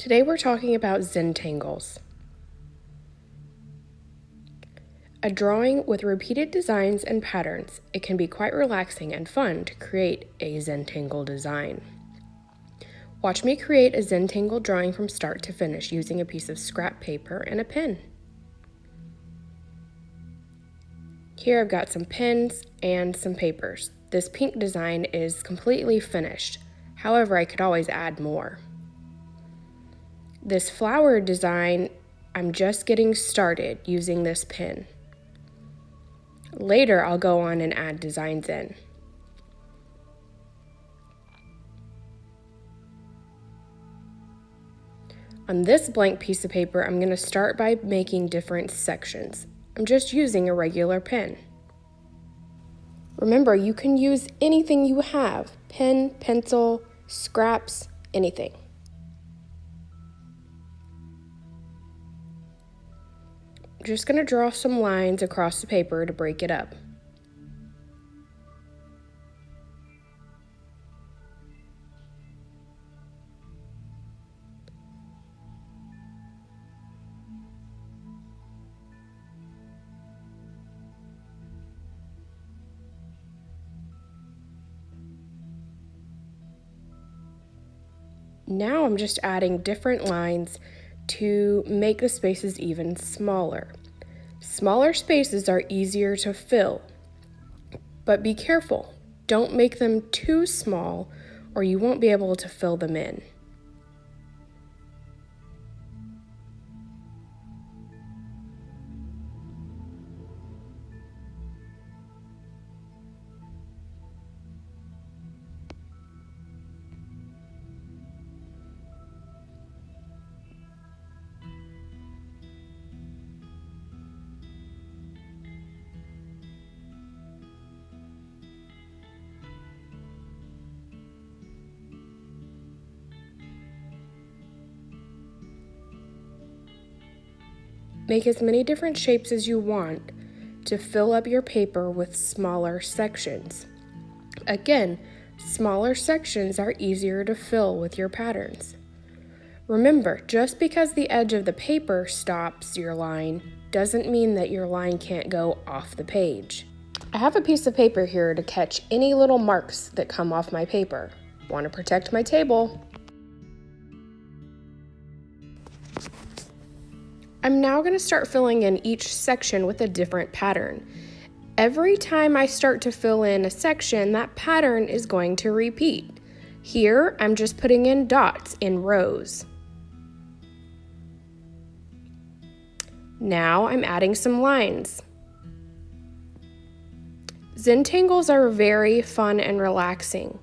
Today we're talking about Zentangles. A drawing with repeated designs and patterns. It can be quite relaxing and fun to create a Zentangle design. Watch me create a Zentangle drawing from start to finish using a piece of scrap paper and a pen. Here I've got some pens and some papers. This pink design is completely finished. However, I could always add more. This flower design, I'm just getting started using this pen. Later, I'll go on and add designs in. On this blank piece of paper, I'm going to start by making different sections. I'm just using a regular pen. Remember, you can use anything you have, pen, pencil, scraps, anything. I'm just going to draw some lines across the paper to break it up. Now I'm just adding different lines to make the spaces even smaller. Smaller spaces are easier to fill, but be careful. Don't make them too small or you won't be able to fill them in. Make as many different shapes as you want to fill up your paper with smaller sections. Again, smaller sections are easier to fill with your patterns. Remember, just because the edge of the paper stops your line doesn't mean that your line can't go off the page. I have a piece of paper here to catch any little marks that come off my paper. Want to protect my table? I'm now going to start filling in each section with a different pattern. Every time I start to fill in a section, that pattern is going to repeat. Here, I'm just putting in dots in rows. Now I'm adding some lines. Zentangles are very fun and relaxing.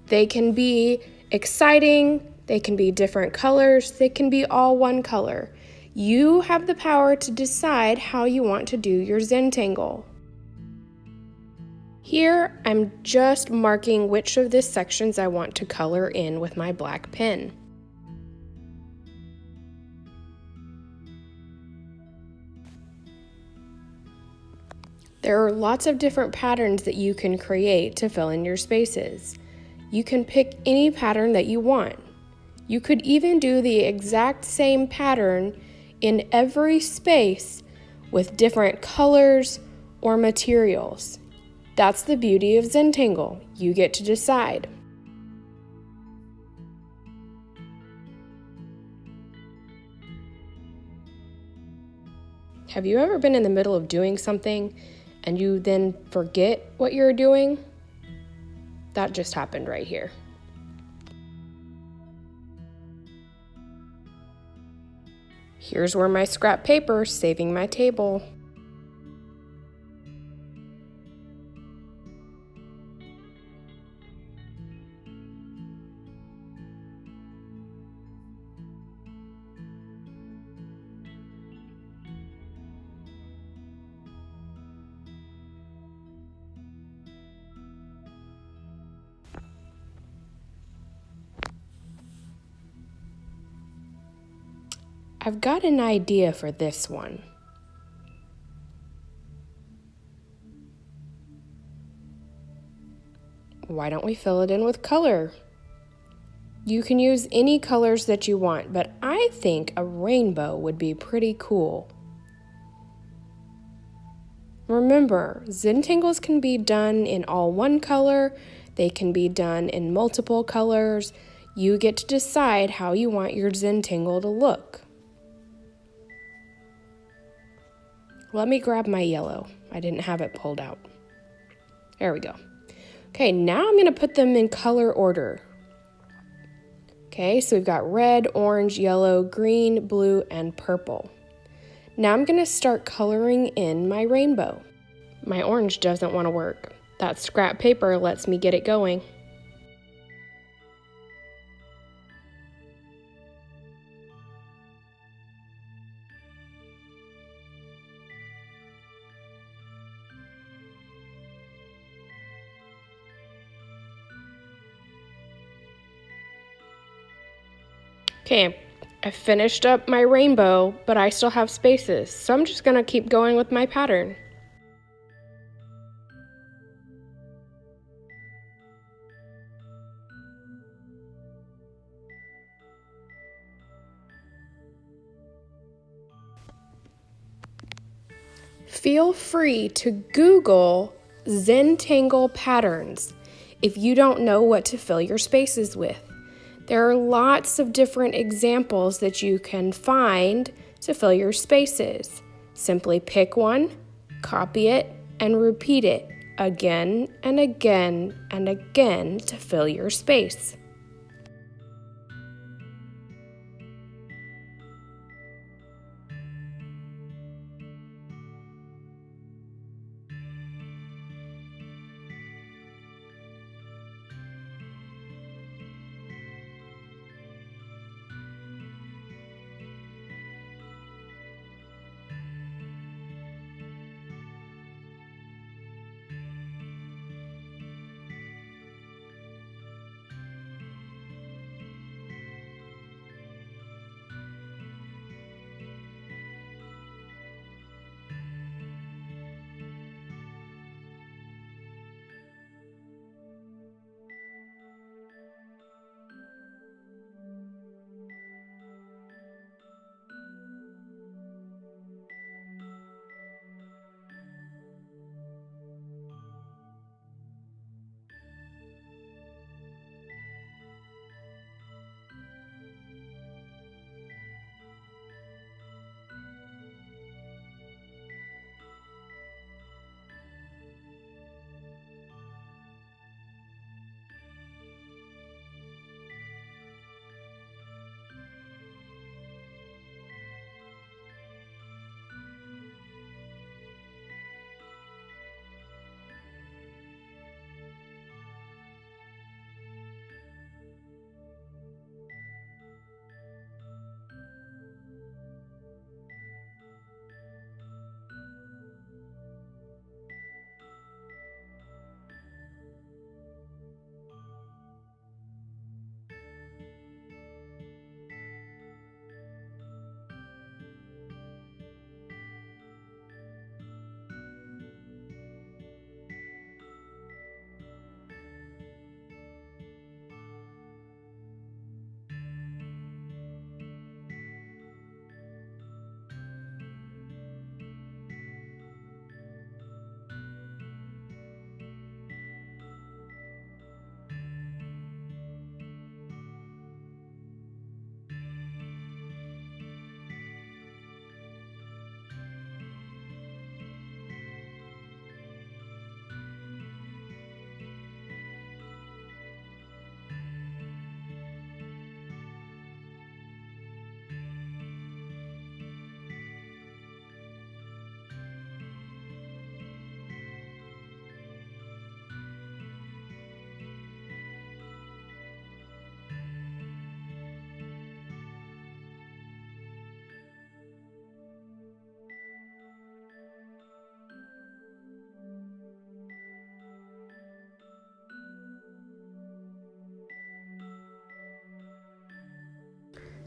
They can be exciting, they can be different colors, they can be all one color. You have the power to decide how you want to do your Zentangle. Here, I'm just marking which of the sections I want to color in with my black pen. There are lots of different patterns that you can create to fill in your spaces. You can pick any pattern that you want. You could even do the exact same pattern in every space with different colors or materials. That's the beauty of Zentangle. You get to decide. Have you ever been in the middle of doing something and you then forget what you're doing? That just happened right here. Here's where my scrap paper is saving my table. I've got an idea for this one. Why don't we fill it in with color? You can use any colors that you want, but I think a rainbow would be pretty cool. Remember, Zentangles can be done in all one color, they can be done in multiple colors. You get to decide how you want your Zentangle to look. Let me grab my yellow. I didn't have it pulled out. There we go. Okay, now I'm going to put them in color order. Okay, so we've got red, orange, yellow, green, blue, and purple. Now I'm going to start coloring in my rainbow. My orange doesn't want to work. That scrap paper lets me get it going. Okay, I finished up my rainbow, but I still have spaces, so I'm just gonna keep going with my pattern. Feel free to Google Zentangle patterns if you don't know what to fill your spaces with. There are lots of different examples that you can find to fill your spaces. Simply pick one, copy it, and repeat it again and again and again to fill your space.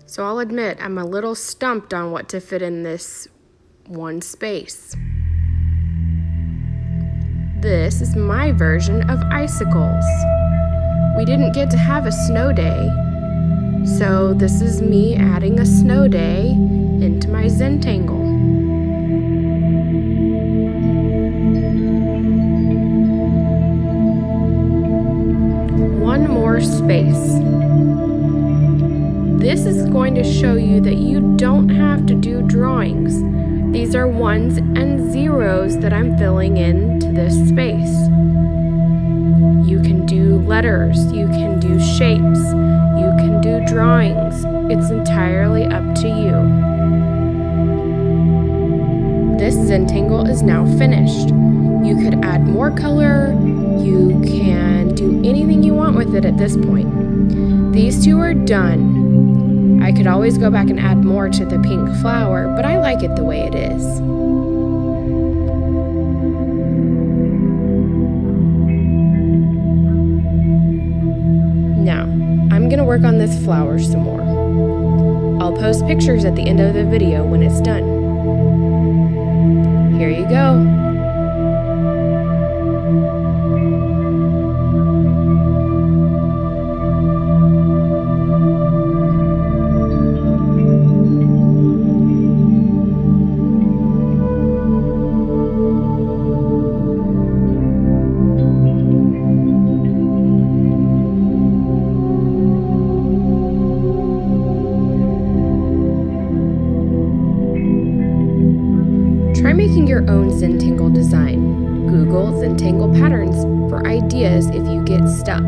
So I'll admit I'm a little stumped on what to fit in this one space. This is my version of icicles. We didn't get to have a snow day, So this is me adding a snow day into my Zentangle. One more space. This is going to show you that you don't have to do drawings. These are ones and zeros that I'm filling into this space. You can do letters, you can do shapes, you can do drawings. It's entirely up to you. This Zentangle is now finished. You could add more color, you can do anything you want with it at this point. These two are done. I could always go back and add more to the pink flower, but I like it the way it is. Now, I'm gonna work on this flower some more. I'll post pictures at the end of the video when it's done. Here you go. Try making your own Zentangle design. Google Zentangle patterns for ideas if you get stuck.